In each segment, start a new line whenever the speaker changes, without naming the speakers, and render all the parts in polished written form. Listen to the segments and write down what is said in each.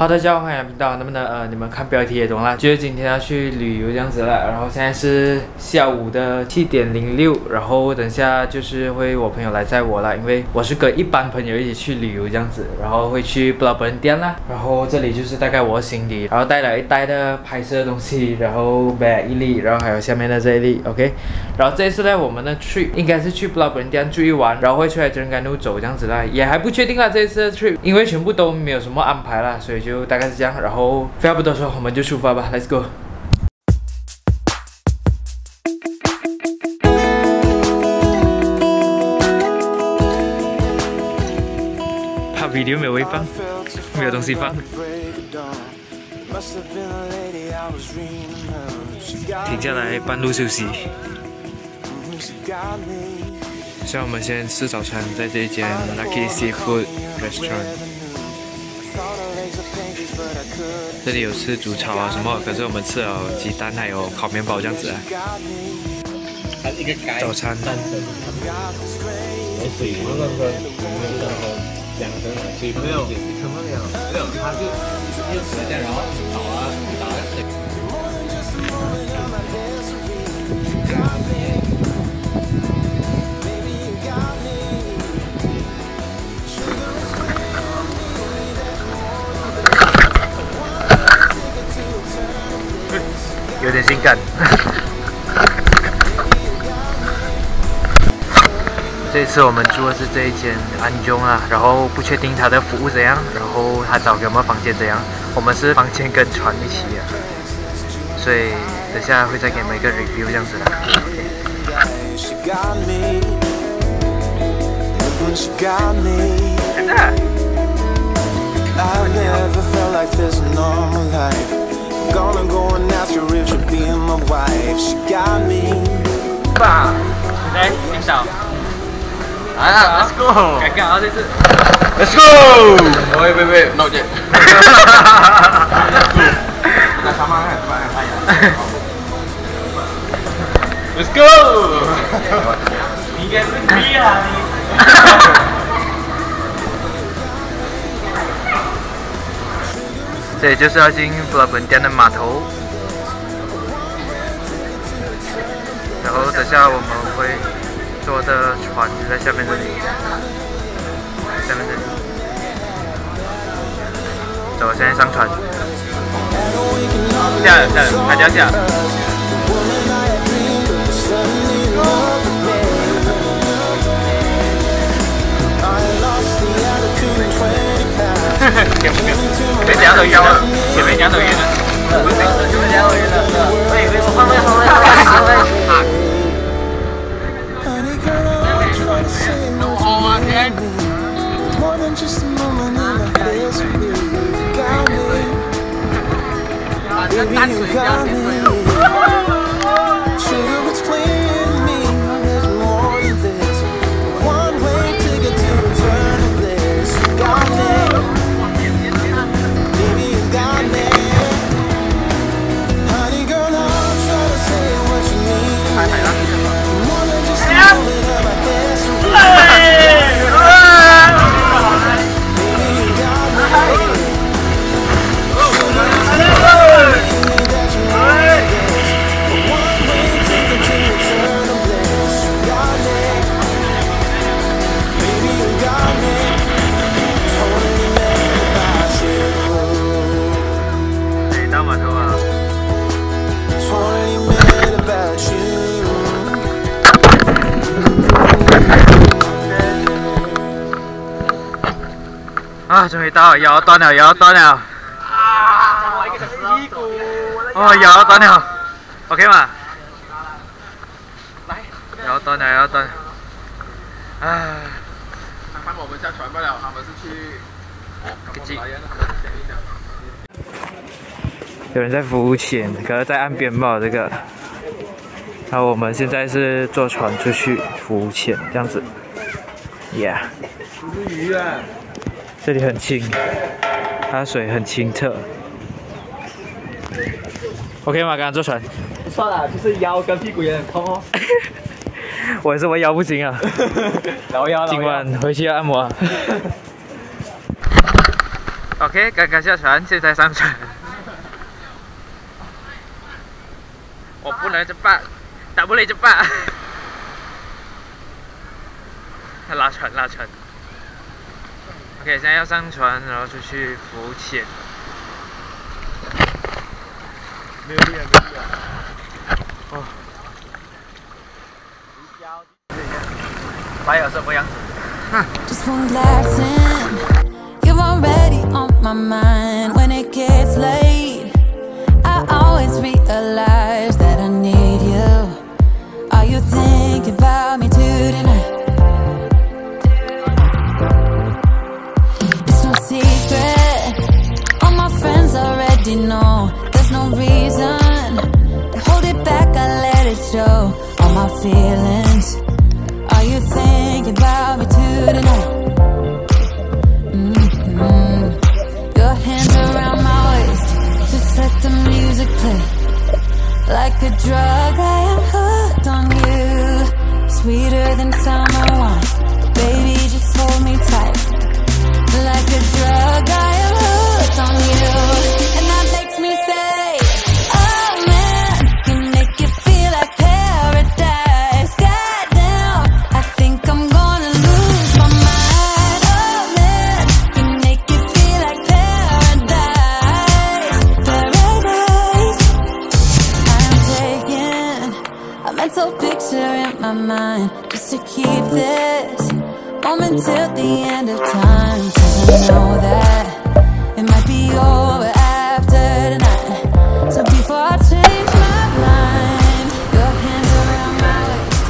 好的，大家好，欢迎来频道。那么呢，你们看标题也懂了，就是今天要去旅游这样子了。然后现在是下午的7:06，然后等下就是会我朋友来载我了，因为我是跟一般朋友一起去旅游这样子，然后会去布拉本店啦。然后这里就是大概我的行李，然后带了一袋的拍摄的东西，然后 bag 一粒，然后还有下面的这一粒 ，OK。然后这一次呢，我们的 trip 应该是去布拉本店住一晚，然后会出来真干路走这样子啦，也还不确定啦这一次的 trip， 因为全部都没有什么安排啦，所以就大概是这样。然后废话不多说，我们就出发吧 ，Let's go。怕 video 没有位放，没有东西放。停下来半路休息。现在我们先吃早餐，在这一间 Lucky Seafood Restaurant。这里有吃煮炒啊什么，可是我们吃了鸡蛋还有烤面包这样子啊。早餐。
有水有任何两层水没有，什么没有？没有，它就这样，然后打水。
有点性感。这次我们住的是这一间安中啊，然后不确定它的服务怎样，然后他找给我们房间怎样，我们是房间跟船一起的，所以等下会再给你们一个 review 这样子的。爸，来领导。啊 ，Let's go！ 尴尬啊，这次。Let's go！
Wait, not yet. 那他妈，Let's go！
你应该是逼啊你。这里就是要进布拉本店的码头，然后等下我们会坐的船就在下面这里，下面这里。走，现在上船。下了，还要下。前面2头晕了，前面2头晕了。喂，我换位。啊，终于到了，腰断了。啊！哦，腰断了 ，OK 吗？来，腰断了。啊！
帮我们下船不了，他们是去。
有人在浮潜，可是在岸边吧这个。然后我们现在是坐船出去浮潜，这样子。Yeah。
不是鱼啊。
这里很清，它的水很清澈。OK 吗？刚刚坐船。
不算了，就是腰跟屁股有点痛哦。
我也是，我腰不行啊。
老腰。
今晚回去要按摩。OK， 刚刚下船，现在上船。我不能这办，打不累这办。拉船。OK， 现在要上船，然后出去浮潜。
没有力啊！
哦。白有什么样子
？Just one glass in, you're already on my mind. When it gets late, I always realize that I need you. Are you thinking about me tonight? It's no secret, all my friends already know. There's no reason to hold it back, I let it show. All my feelings. Are you thinking about me tonight? Your hands around my waist, just let the music play. Like a drug, I am hooked on you. Sweeter than summer wine, baby, just hold me tight. Like a drug, I am hooked on you. And that makes me say, oh man, you make it feel like paradise. Goddamn, I think I'm gonna lose my mind. Oh man, you make it feel like paradise. Paradise. I'm taking a mental picture in my mind, just to keep this moment till the end of time. 'Cause I know that it might be over after tonight. So before I change my mind, your hands around my waist.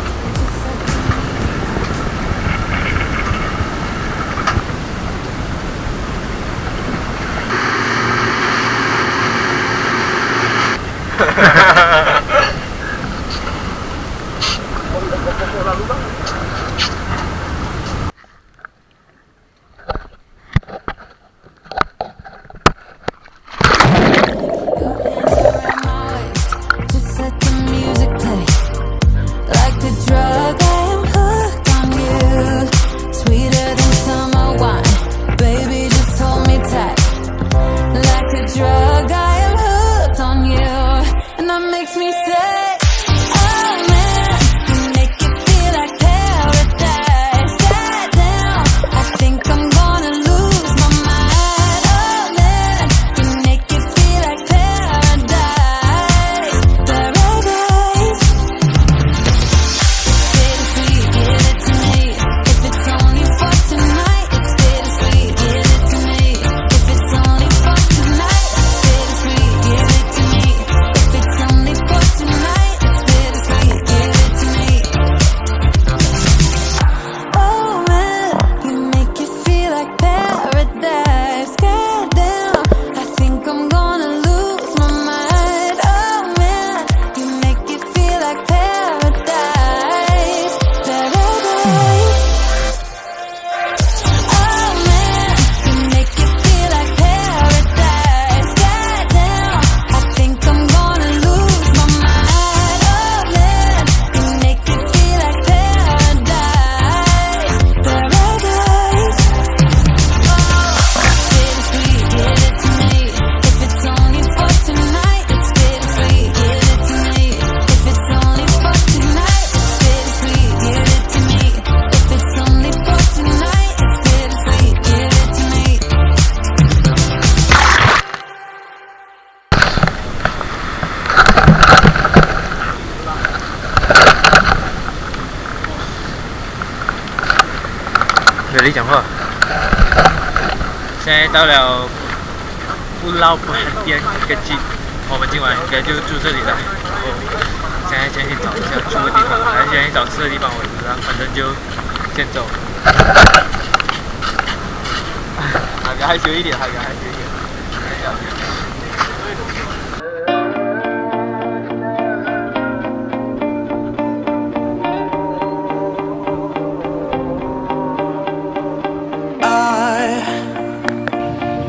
Just let the music play. Like a drug, I am hooked on you. Sweeter than summer wine, baby, just hold me tight. Like a drug, I am hooked on you. And that makes me say, oh man, you make it feel like paradise. Goddamn, I think I'm gonna lose my mind. Oh man, you make it feel like paradise. Paradise. It's bittersweet, give it to me. If it's only for tonight, it's bittersweet, give it to me. If it's only for tonight, it's bittersweet, give it to me. If it's only for tonight, it's bittersweet, give it to me. Oh man, you make it feel like paradise. Goddamn, I think I'm gonna lose my mind. Oh man, you make it feel like paradise. Paradise. Oh man, you make it feel like paradise. Goddamn, I think I'm gonna lose my mind. Oh man, you make it feel like paradise. Paradise. Bittersweet, give it to me. If it's only for tonight, it's bittersweet, give it to me. If it's only for tonight, it's bittersweet, give it to me. If it's only for tonight, it's bittersweet, give it to me.
有力讲话。现在到了布劳布罕店跟进，我们今晚应该就住这里了。然后现在先去找一下住的地方，还是先去找吃的地方，我也不知道，反正就先走。还比较害羞一点，还比较害羞一点。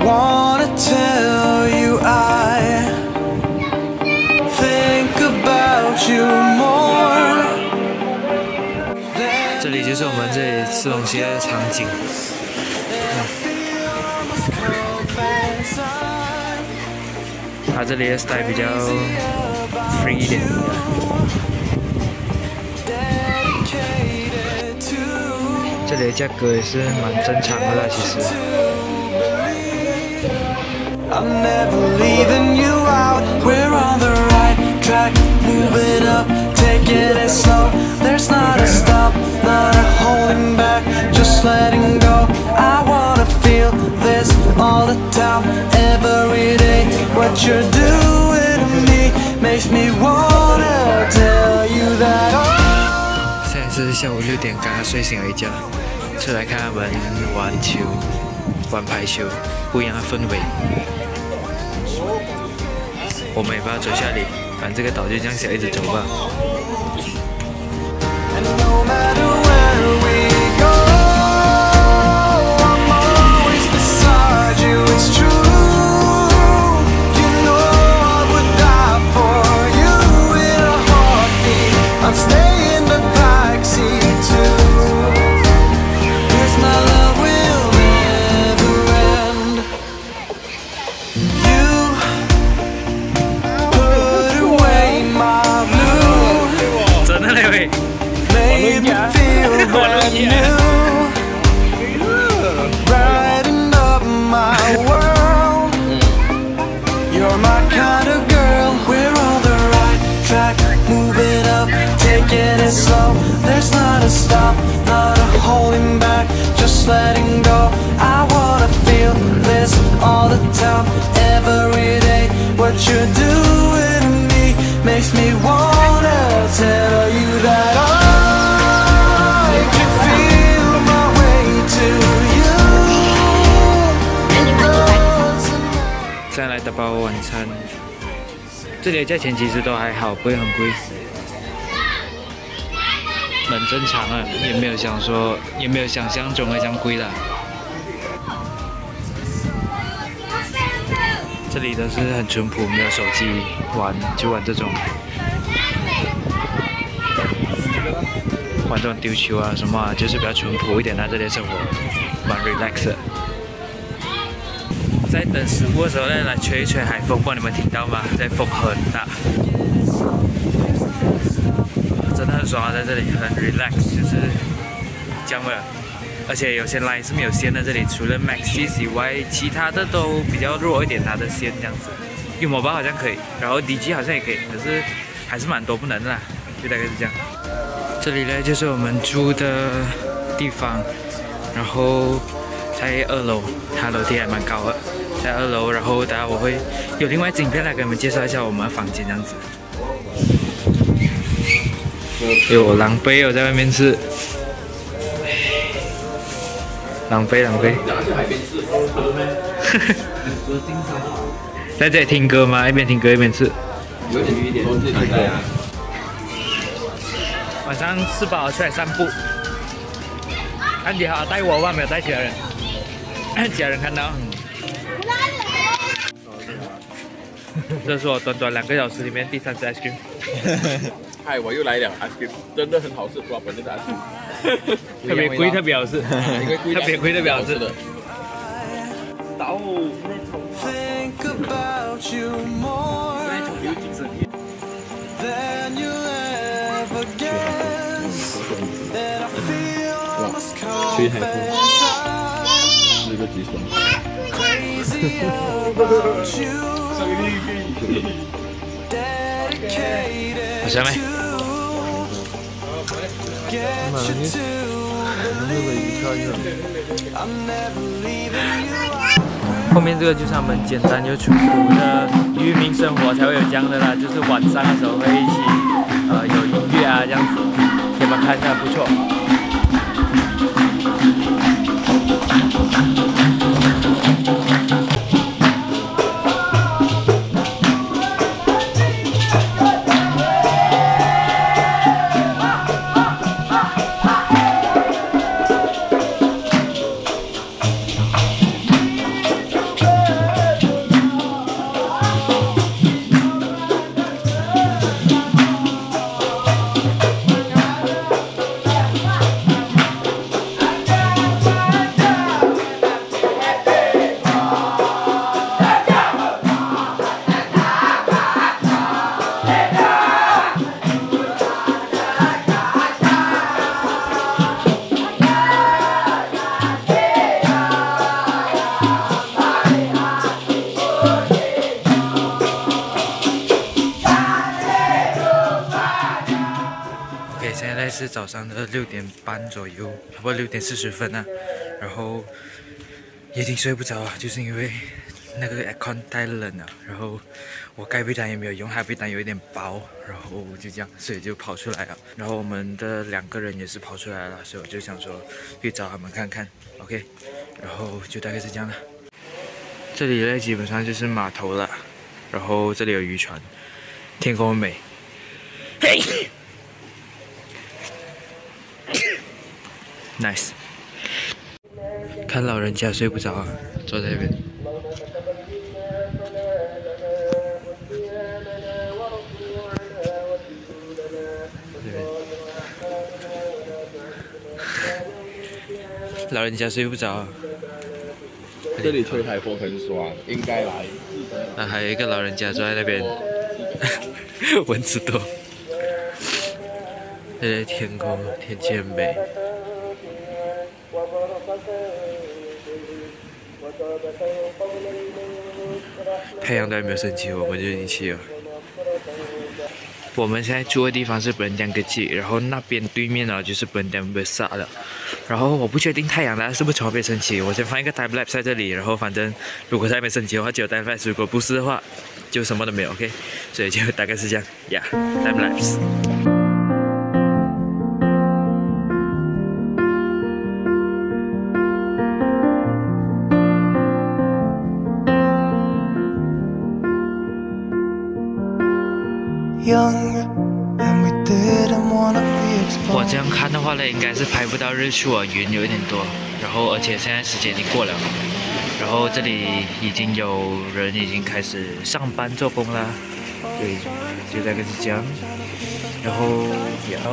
Wanna tell you I think about you more.
这里就是我们这里吃东西的场景。它这里的 style 比较 free 一点。这里的价格也是蛮正常的啦，其实。
I'm never leaving you out. We're on the right track. Move it up, taking it slow. There's not a stop, not a holding back. Just letting go. I wanna feel this all the time, every day. What you're doing to me makes me wanna tell you that.
现在是下午6点，刚刚睡醒了一觉，出来看他们玩球、玩排球，不一样的氛围。我们也不要走下里，反正这个岛就这样小，一直走吧。
And no matter where we go, I'm always beside you. It's true. You know I would die for you in a heartbeat. I'd stay in the backseat too. 'Cause my love will never end. You put away my blue.
真的嘞喂！
Made me feel brand new. Brighten up my world. You're my kind of girl. We're on the right track. Move it up, taking it slow. There's not a stop, not a holding back. Just letting go. I wanna feel this all the time, every day. What you're doing to me makes me wanna tell you that I can feel my way to you.
现在来打包晚餐，这里的价钱其实都还好，不会很贵，很正常啊，也没有想象中的这样贵啦。这里都是很淳朴，没有手机玩，就玩这种丢球啊什么啊，就是比较淳朴一点啊，这里的生活蛮 relax 的。在等食物的时候呢，来吹一吹海风，不知道你们听到吗？在风很大，真的很爽啊，在这里很 relax， 就是这样的。而且有些 line 是没有线的，这里除了 Maxis 以外，其他的都比较弱一点，它的线这样子。羽毛包好像可以，然后 DG 好像也可以，可是还是蛮多不能的啦，就大概是这样。这里呢就是我们住的地方，然后在2楼，它楼梯还蛮高的，在2楼，然后等下我会有另外影片来给你们介绍一下我们的房间这样子。有狼狈哦，在外面吃。浪费。在这里听歌吗？一边听歌一边吃。
有点余一点。
晚上吃饱出来散步。安迪好，带我，没有带其他人。其他人看到。这是我短短2个小时里面第3次 ice cream。
嗨，我又来了 ice cream， 真的很好吃，哇，本地的 ice cream。
特别贵，特别好吃，特别贵，特别好吃的。
Think about you more than you'll ever guess. And I feel almost confess I'm crazy about you. Dedicated to get you to believe I'm never leaving you.
后面这个就是他们简单又淳朴的渔民生活才会有这样的啦，就是晚上的时候会一起有音乐啊这样子，给你们看一下，不错。是早上的6点半左右，差不多6点40分啊。然后已经睡不着啊，就是因为那个 aircon 太冷了。然后我盖被单也没有用，它被单有一点薄，然后就这样，所以就跑出来了。然后我们的2个人也是跑出来了，所以我就想说去找他们看看 ，OK。然后就大概是这样了。这里呢基本上就是码头了，然后这里有渔船，天空很美。Nice。看老人家睡不着啊，坐在这边。老人家睡不着啊。
这里吹海风很爽，应该来。
啊，还有一个老人家坐在那边，蚊子多。这里天空天气很美。太阳都还没有升起，我们就已经去了。我们现在住的地方是 Bendang Kecil， 然后那边对面呢就是 Bendang Besar 了。然后我不确定太阳呢是不是从那边升起，我先放一个 time lapse 在这里，然后反正如果在那边升起的话就有 time lapse， 如果不是的话就什么都没有 ，OK？ 所以就大概是这样 ，time lapse。我这样看的话呢，应该是拍不到日出啊，云有一点多。然后而且现在时间已经过了，然后这里已经有人已经开始上班做工啦。对，就大概是这样。然后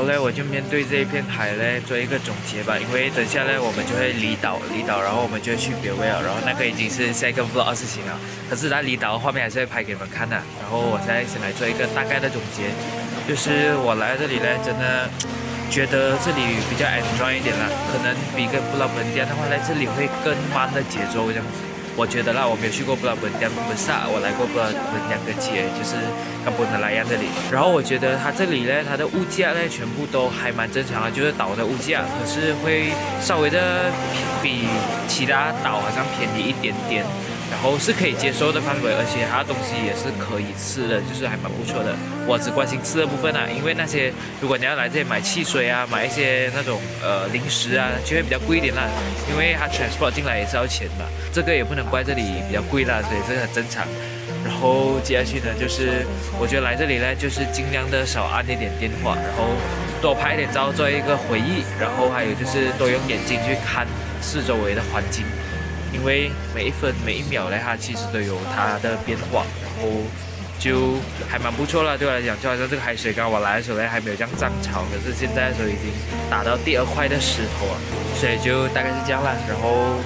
呢，我就面对这一片海呢做一个总结吧，因为等下呢我们就会离岛，然后我们就会去别位了，然后那个已经是下一个 vlog 的事情了。可是它离岛的画面还是会拍给你们看的。然后我现在先来做一个大概的总结，就是我来这里呢，真的觉得这里比较 enjoy 一点啦，可能比跟布拉本店的话呢，这里会更慢的节奏这样子。我觉得啦，我没有去过布拉本店Besar，我来过布拉本店Kecil，就是冈本的莱阳这里。然后我觉得它这里呢，它的物价呢，全部都还蛮正常的，就是岛的物价，可是会稍微的比其他岛好像便宜一点点。然后是可以接受的范围，而且它的东西也是可以吃的，就是还蛮不错的。我只关心吃的部分啊，因为那些如果你要来这里买汽水啊，买一些那种零食啊，就会比较贵一点啦，因为它 transport 进来也是要钱嘛。这个也不能怪这里比较贵啦，所以这个很正常。然后接下去呢，就是我觉得来这里呢，就是尽量的少按一点电话，然后多拍一点照做一个回忆，然后还有就是多用眼睛去看四周围的环境。因为每一分每一秒呢，它其实都有它的变化，然后就还蛮不错了。对我来讲，就好像这个海水缸，我来的时候呢还没有这样涨潮，可是现在的时候已经打到第2块的石头啊，所以就大概是这样啦。然后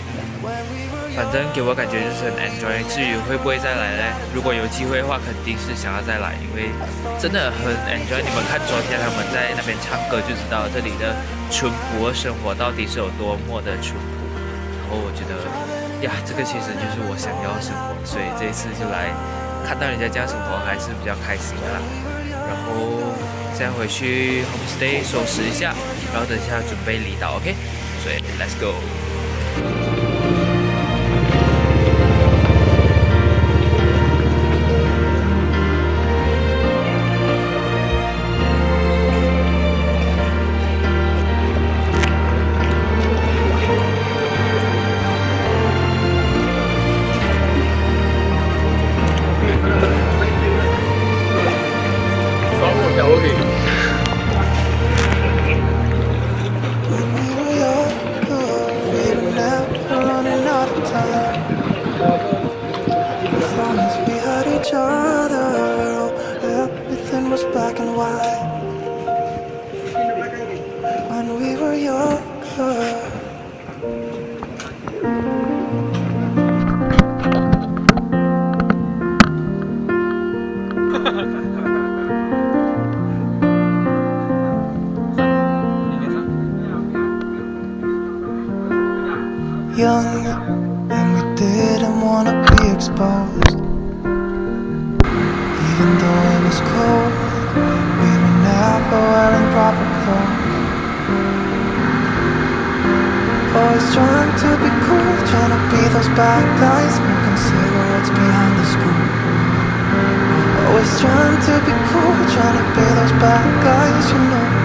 反正给我感觉就是很 enjoy。至于会不会再来呢？如果有机会的话，肯定是想要再来，因为真的很 enjoy。你们看昨天他们在那边唱歌就知道这里的淳朴的生活到底是有多么的淳朴。然后我觉得呀，这个其实就是我想要的生活，所以这一次就来看到人家这样生活，还是比较开心的啦。然后现在回去 homestay 收拾一下，然后等一下准备离岛 ，OK？ 所以 let's go。Young,
and we didn't want to be exposed. Even though it was cold, we were never wearing proper clothes. Always trying to be cool, trying to be those bad guys, smoking cigarettes behind the school. Always trying to be cool, trying to be those bad guys, you know.